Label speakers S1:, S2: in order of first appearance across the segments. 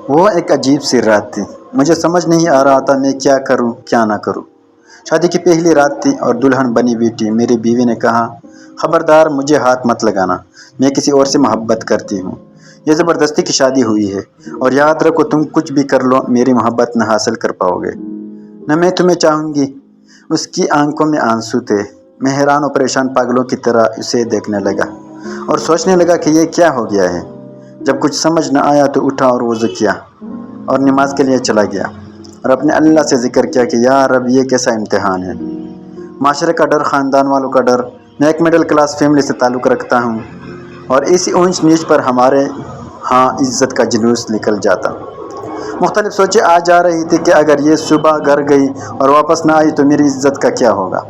S1: وہ ایک عجیب سی رات تھی۔ مجھے سمجھ نہیں آ رہا تھا میں کیا کروں کیا نہ کروں۔ شادی کی پہلی رات تھی اور دلہن بنی بیٹی میری بیوی نے کہا، خبردار مجھے ہاتھ مت لگانا، میں کسی اور سے محبت کرتی ہوں۔ یہ زبردستی کی شادی ہوئی ہے اور یاد رکھو تم کچھ بھی کر لو میری محبت نہ حاصل کر پاؤ گے، نہ میں تمہیں چاہوں گی۔ اس کی آنکھوں میں آنسو تھے۔ میں حیران و پریشان پاگلوں کی طرح اسے دیکھنے لگا اور سوچنے لگا کہ یہ کیا ہو گیا ہے۔ جب کچھ سمجھ نہ آیا تو اٹھا اور وضو کیا اور نماز کے لیے چلا گیا اور اپنے اللہ سے ذکر کیا کہ یا رب یہ کیسا امتحان ہے۔ معاشرے کا ڈر، خاندان والوں کا ڈر، میں ایک مڈل کلاس فیملی سے تعلق رکھتا ہوں اور اسی اونچ نیچ پر ہمارے ہاں عزت کا جلوس نکل جاتا۔ مختلف سوچیں آ جا رہی تھی کہ اگر یہ صبح گھر گئی اور واپس نہ آئی تو میری عزت کا کیا ہوگا؟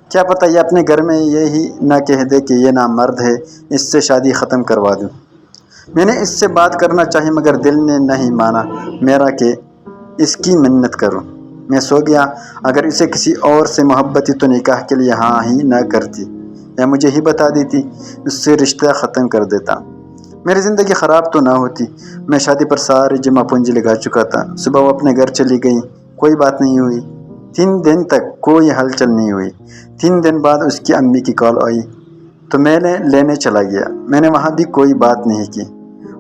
S1: کیا پتہ یہ اپنے گھر میں یہی نہ کہہ دے کہ یہ نامرد ہے، اس سے شادی ختم کروا دوں۔ میں نے اس سے بات کرنا چاہی مگر دل نے نہیں مانا میرا کہ اس کی منت کروں۔ میں سو گیا۔ اگر اسے کسی اور سے محبت تھی تو نکاح کے لیے ہاں ہی نہ کرتی یا مجھے ہی بتا دیتی، اس سے رشتہ ختم کر دیتا۔ میری زندگی خراب تو نہ ہوتی۔ میں شادی پر ساری جمع پونجی لگا چکا تھا۔ صبح وہ اپنے گھر چلی گئی، کوئی بات نہیں ہوئی۔ 3 دن تک کوئی ہلچل نہیں ہوئی۔ 3 دن بعد اس کی امی کی کال آئی تو میں لینے چلا گیا۔ میں نے وہاں بھی کوئی بات نہیں کی۔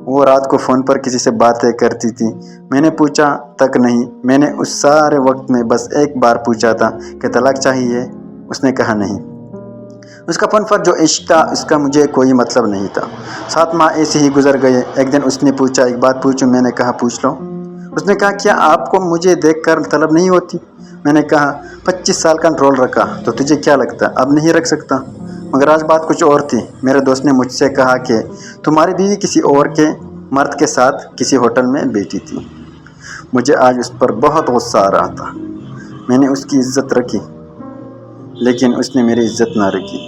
S1: وہ رات کو فون پر کسی سے باتیں کرتی تھی، میں نے پوچھا تک نہیں۔ میں نے اس سارے وقت میں بس ایک بار پوچھا تھا کہ طلاق چاہیے، اس نے کہا نہیں۔ اس کا فن پر جو عشق تھا اس کا مجھے کوئی مطلب نہیں تھا۔ 7 ماہ ایسے ہی گزر گئے۔ ایک دن اس نے پوچھا ایک بات پوچھوں؟ میں نے کہا پوچھ لو۔ اس نے کہا کیا آپ کو مجھے دیکھ کر طلب نہیں ہوتی؟ میں نے کہا 25 سال کنٹرول رکھا تو تجھے کیا لگتا اب نہیں رکھ سکتا؟ مگر آج بات کچھ اور تھی۔ میرے دوست نے مجھ سے کہا کہ تمہاری بیوی کسی اور کے مرد کے ساتھ کسی ہوٹل میں بیٹھی تھی۔ مجھے آج اس پر بہت غصہ آ رہا تھا۔ میں نے اس کی عزت رکھی لیکن اس نے میری عزت نہ رکھی۔